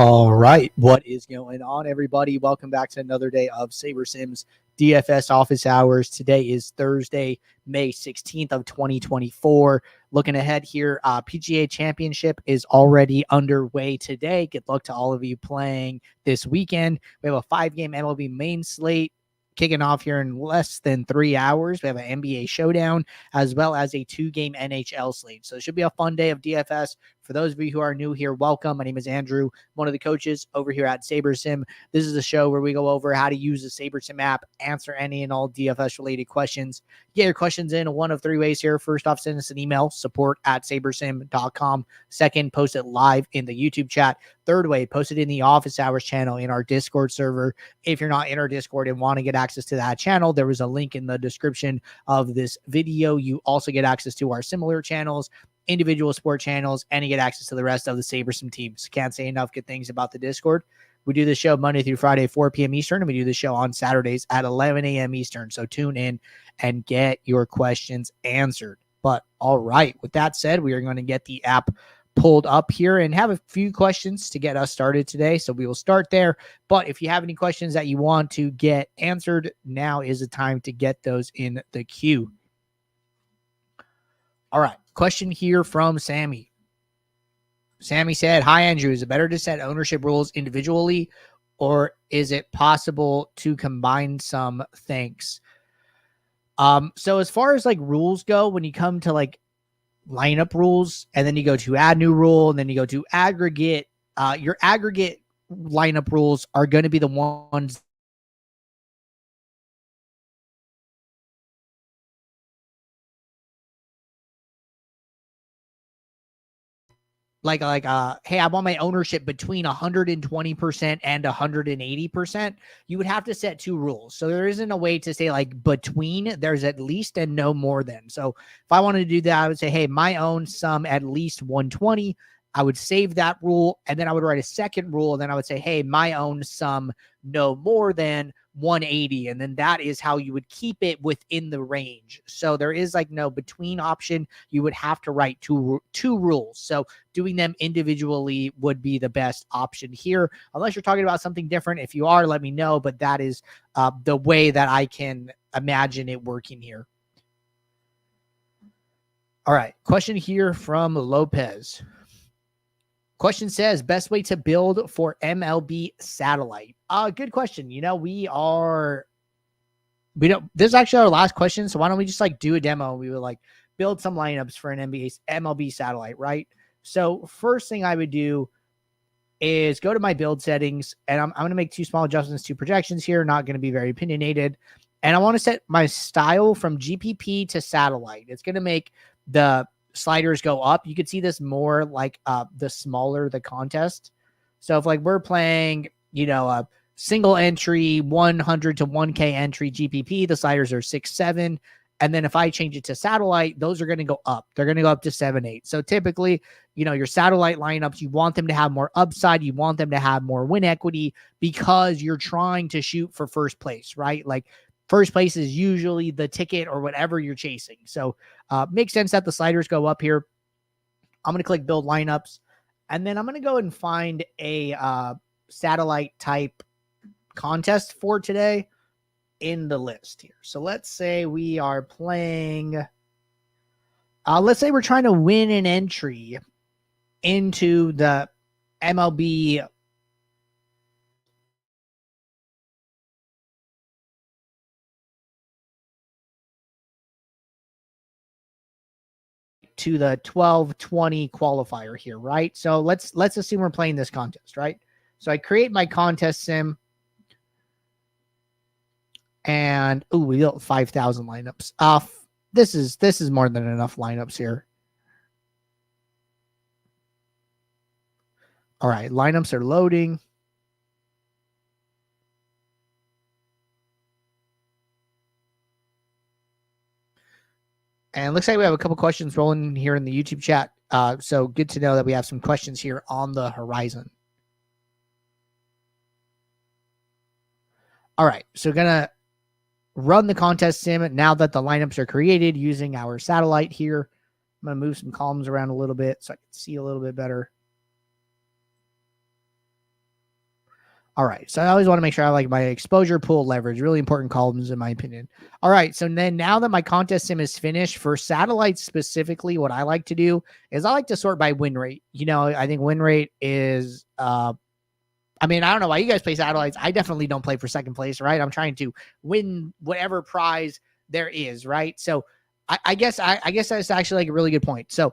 All right, what is going on, everybody? Welcome back to another day of SaberSim's DFS office hours. Today is Thursday, May 16th of 2024. Looking ahead here, PGA Championship is already underway today. Good luck to all of you playing this weekend. We have a 5-game MLB main slate kicking off here in less than 3 hours. We have an NBA Showdown as well as a 2-game NHL slate. So it should be a fun day of DFS. For those of you who are new here, welcome. My name is Andrew, one of the coaches over here at SaberSim. This is a show where we go over how to use the SaberSim app, answer any and all DFS-related questions. Get your questions in one of 3 ways here. First off, send us an email, support@sabersim.com. Second, post it live in the YouTube chat. Third way, post it in the office hours channel in our Discord server. If you're not in our Discord and want to get access to that channel, there is a link in the description of this video. You also get access to our similar channels, individual sport channels, and you get access to the rest of the SaberSim teams. Can't say enough good things about the Discord. We do this show Monday through Friday, 4 p.m. Eastern, and we do this show on Saturdays at 11 a.m. Eastern. So tune in and get your questions answered. But all right, with that said, we are going to get the app pulled up here and have a few questions to get us started today. So we will start there. But if you have any questions that you want to get answered, now is the time to get those in the queue. All right, question here from Sammy. Sammy said, "Hi, Andrew. Is it better to set ownership rules individually, or is it possible to combine some? Thanks." So as far as like rules go, when you come to like lineup rules, and then you go to add new rule, and then you go to aggregate, your aggregate lineup rules are going to be the ones hey, I want my ownership between 120% and 180%. You would have to set 2 rules. So there isn't a way to say like between, there's at least and no more than. So if I wanted to do that, I would say, hey, my own sum at least 120. I would save that rule, and then I would write a second rule, and then I would say, hey, my own sum no more than 180, and then that is how you would keep it within the range. So there is like no between option. You would have to write two rules. So doing them individually would be the best option here, unless you're talking about something different. If you are, let me know, but that is the way that I can imagine it working here. All right, question here from Lopez. Question says, best way to build for MLB satellite. Good question. You know, this is actually our last question. So why don't we just like do a demo? We would like build some lineups for an MLB satellite, right? So first thing I would do is go to my build settings, and I'm going to make 2 small adjustments to projections here. Not going to be very opinionated. And I want to set my style from GPP to satellite. It's going to make the sliders go up. You could see this more like the smaller the contest. So if like we're playing, you know, a single entry 100 to 1K entry GPP, the sliders are 6, 7. And then if I change it to satellite, those are going to go up. They're going to go up to 7, 8. So typically, you know, your satellite lineups, you want them to have more upside. You want them to have more win equity because you're trying to shoot for first place, right? Like first place is usually the ticket or whatever you're chasing. So makes sense that the sliders go up here. I'm going to click build lineups, and then I'm going to go and find a satellite type contest for today in the list here. So let's say we are playing, let's say we're trying to win an entry into the MLB to the 12-20 qualifier here, right? So let's assume we're playing this contest, right? So I create my contest sim, and we built 5,000 lineups. This is more than enough lineups here. All right, lineups are loading. And looks like we have a couple questions rolling here in the YouTube chat. So good to know that we have some questions here on the horizon. All right, so gonna run the contest sim now that the lineups are created using our satellite here. I'm going to move some columns around a little bit so I can see a little bit better. All right. So I always want to make sure I like my exposure, pool, leverage, really important columns in my opinion. All right. So then now that my contest sim is finished for satellites specifically, what I like to do is I like to sort by win rate. I think win rate is, I don't know why you guys play satellites. I definitely don't play for second place, right? I'm trying to win whatever prize there is, right? So I guess that's actually like a really good point. So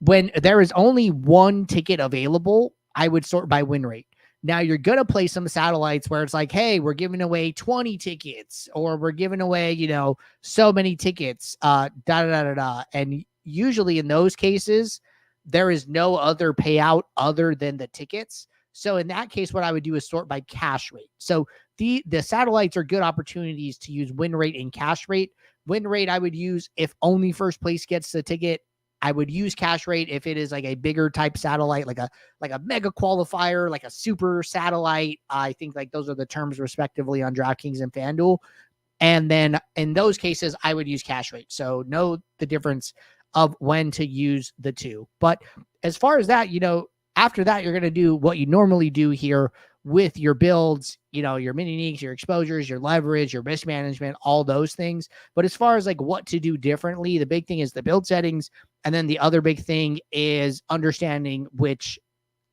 when there is only one ticket available, I would sort by win rate. Now you're going to play some satellites where it's like, hey, we're giving away 20 tickets or we're giving away, so many tickets, And usually in those cases, there is no other payout other than the tickets. So in that case, what I would do is sort by cash rate. So the satellites are good opportunities to use win rate and cash rate. Win rate I would use if only first place gets the ticket. I would use cash rate if it is like a bigger type satellite, like a mega qualifier, like a super satellite. I think like those are the terms respectively on DraftKings and FanDuel. And then in those cases, I would use cash rate. So know the difference of when to use the two. But as far as that, after that, you're going to do what you normally do here with your builds, your mini leagues, your exposures, your leverage, your risk management, all those things. But as far as like what to do differently, the big thing is the build settings. And then the other big thing is understanding which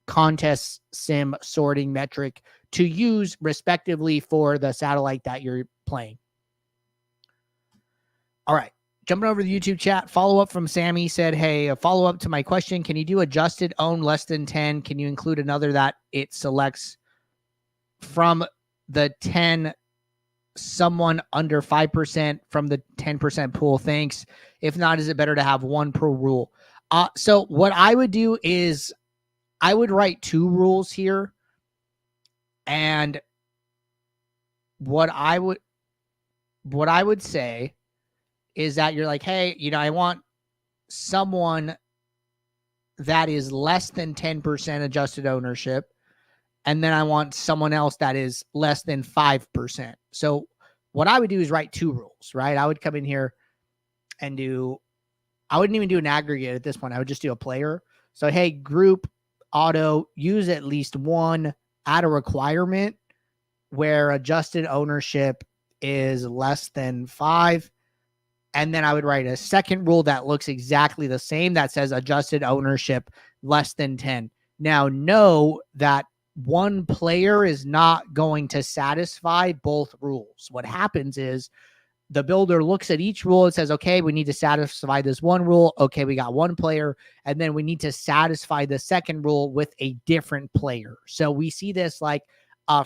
contest sim sorting metric to use respectively for the satellite that you're playing. All right. Jumping over the YouTube chat, follow up from Sammy said, hey, a follow up to my question. Can you do adjusted own less than 10? Can you include another that it selects from the 10, someone under 5% from the 10% pool? Thanks. If not, is it better to have one per rule? So what I would do is I would write 2 rules here. And what I would say is that you're like, hey, I want someone that is less than 10% adjusted ownership. And then I want someone else that is less than 5%. So what I would do is write 2 rules, right? I would come in here and I wouldn't even do an aggregate at this point. I would just do a player. So, hey, group auto, use at least one, add a requirement where adjusted ownership is less than 5. And then I would write a second rule that looks exactly the same that says adjusted ownership less than 10. Now, know that one player is not going to satisfy both rules. What happens is the builder looks at each rule and says, okay, we need to satisfy this one rule. Okay, we got one player. And then we need to satisfy the second rule with a different player. So we see this like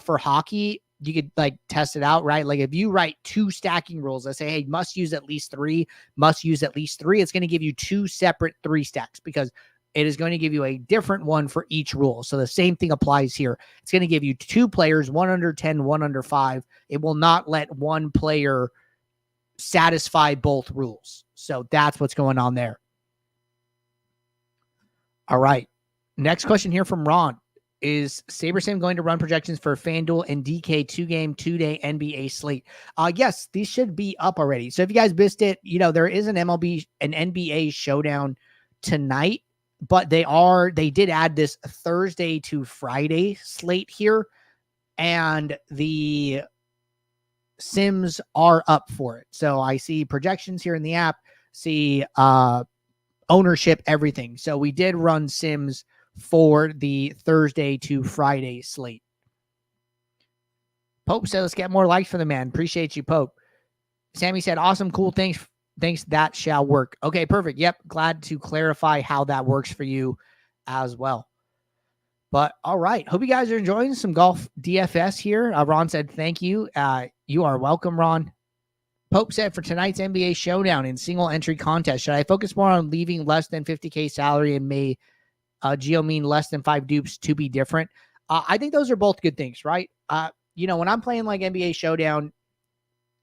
for hockey, you could like test it out, right? Like if you write 2 stacking rules that say, hey, must use at least 3, it's going to give you 2 separate 3 stacks because it is going to give you a different one for each rule. So the same thing applies here. It's going to give you 2 players, one under 10, one under 5. It will not let one player satisfy both rules. So that's what's going on there. All right. Next question here from Ron. Is SaberSim going to run projections for FanDuel and DK 2-game, 2-day NBA slate? Yes, these should be up already. So if you guys missed it, there is an NBA Showdown tonight, but they did add this Thursday to Friday slate here, and the Sims are up for it. So I see projections here in the app, see ownership, everything. So we did run Sims for the Thursday to Friday slate. Pope said, let's get more likes for the man. Appreciate you, Pope. Sammy said, awesome, cool, thanks, that shall work. Okay, perfect. Yep, glad to clarify how that works for you as well. But all right, hope you guys are enjoying some golf DFS here. Ron said, thank you. You are welcome, Ron. Pope said, for tonight's NBA Showdown in single entry contest, should I focus more on leaving less than 50K salary and may Geo mean less than 5 dupes to be different? I think those are both good things, right? When I'm playing like NBA Showdown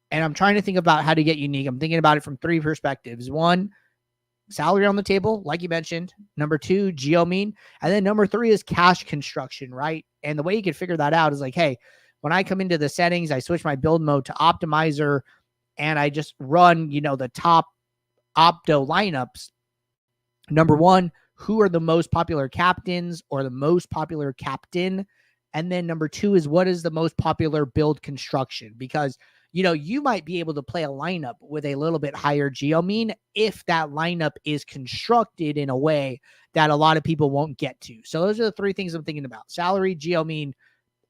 and I'm trying to think about how to get unique, I'm thinking about it from 3 perspectives. 1, salary on the table, like you mentioned. Number 2, geo mean. And then number 3 is cash construction, right? And the way you can figure that out is like, hey, when I come into the settings, I switch my build mode to optimizer and I just run, the top opto lineups. Number 1, who are the most popular captains or the most popular captain And then number 2 is what is the most popular build construction? Because, you might be able to play a lineup with a little bit higher geo mean if that lineup is constructed in a way that a lot of people won't get to. So those are the 3 things I'm thinking about: salary, geo mean,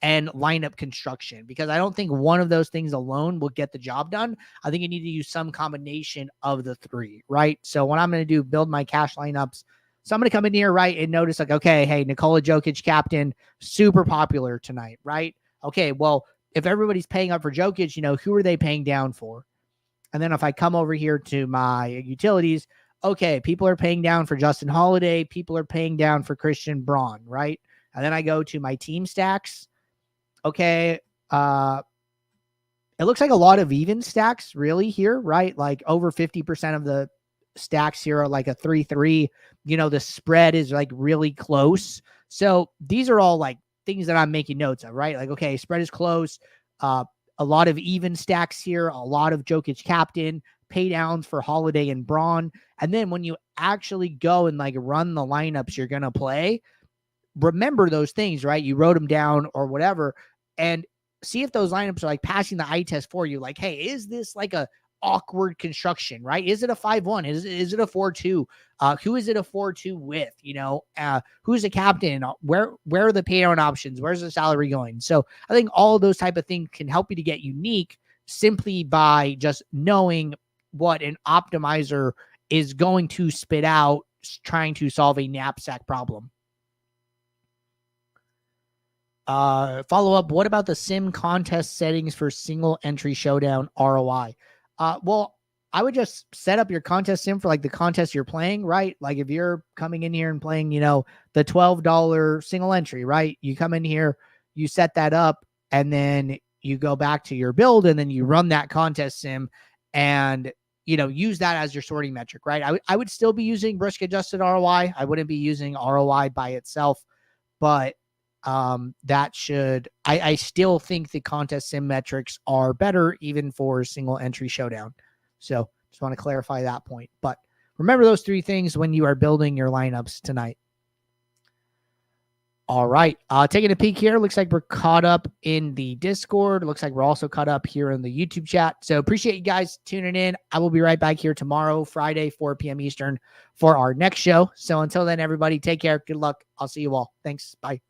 and lineup construction, because I don't think one of those things alone will get the job done. I think you need to use some combination of the 3, right? So what I'm going to do, build my cash lineups. So I'm going to come in here, right, and notice like, okay, hey, Nikola Jokic captain, super popular tonight, right? Okay, well, if everybody's paying up for Jokic, who are they paying down for? And then if I come over here to my utilities, okay, people are paying down for Justin Holiday, people are paying down for Christian Braun, right? And then I go to my team stacks. Okay, it looks like a lot of even stacks really here, right? Like over 50% of the stacks here are like a 3-3. The spread is like really close. So these are all like things that I'm making notes of, right? Like, okay, spread is close. A lot of even stacks here, a lot of Jokic captain, pay downs for Holiday and Braun. And then when you actually go and like run the lineups you're going to play, remember those things, right? You wrote them down or whatever, and see if those lineups are like passing the eye test for you. Like, hey, is this like a awkward construction, right? Is it a 5-1? Is it a 4-2? Who is it a 4-2 with? Who's the captain? Where are the payout options? Where's the salary going? So I think all of those type of things can help you to get unique simply by just knowing what an optimizer is going to spit out trying to solve a knapsack problem. Follow up. What about the sim contest settings for single entry showdown ROI? Well, I would just set up your contest sim for like the contest you're playing, right? Like if you're coming in here and playing, the $12 single entry, right? You come in here, you set that up, and then you go back to your build, and then you run that contest sim and, use that as your sorting metric, right? I would still be using risk adjusted ROI. I wouldn't be using ROI by itself, but I still think the contest sim metrics are better even for single entry showdown. So just want to clarify that point, but remember those 3 things when you are building your lineups tonight. All right. Taking a peek here. Looks like we're caught up in the Discord. Looks like we're also caught up here in the YouTube chat. So appreciate you guys tuning in. I will be right back here tomorrow, Friday, 4 p.m. Eastern for our next show. So until then, everybody, take care. Good luck. I'll see you all. Thanks. Bye.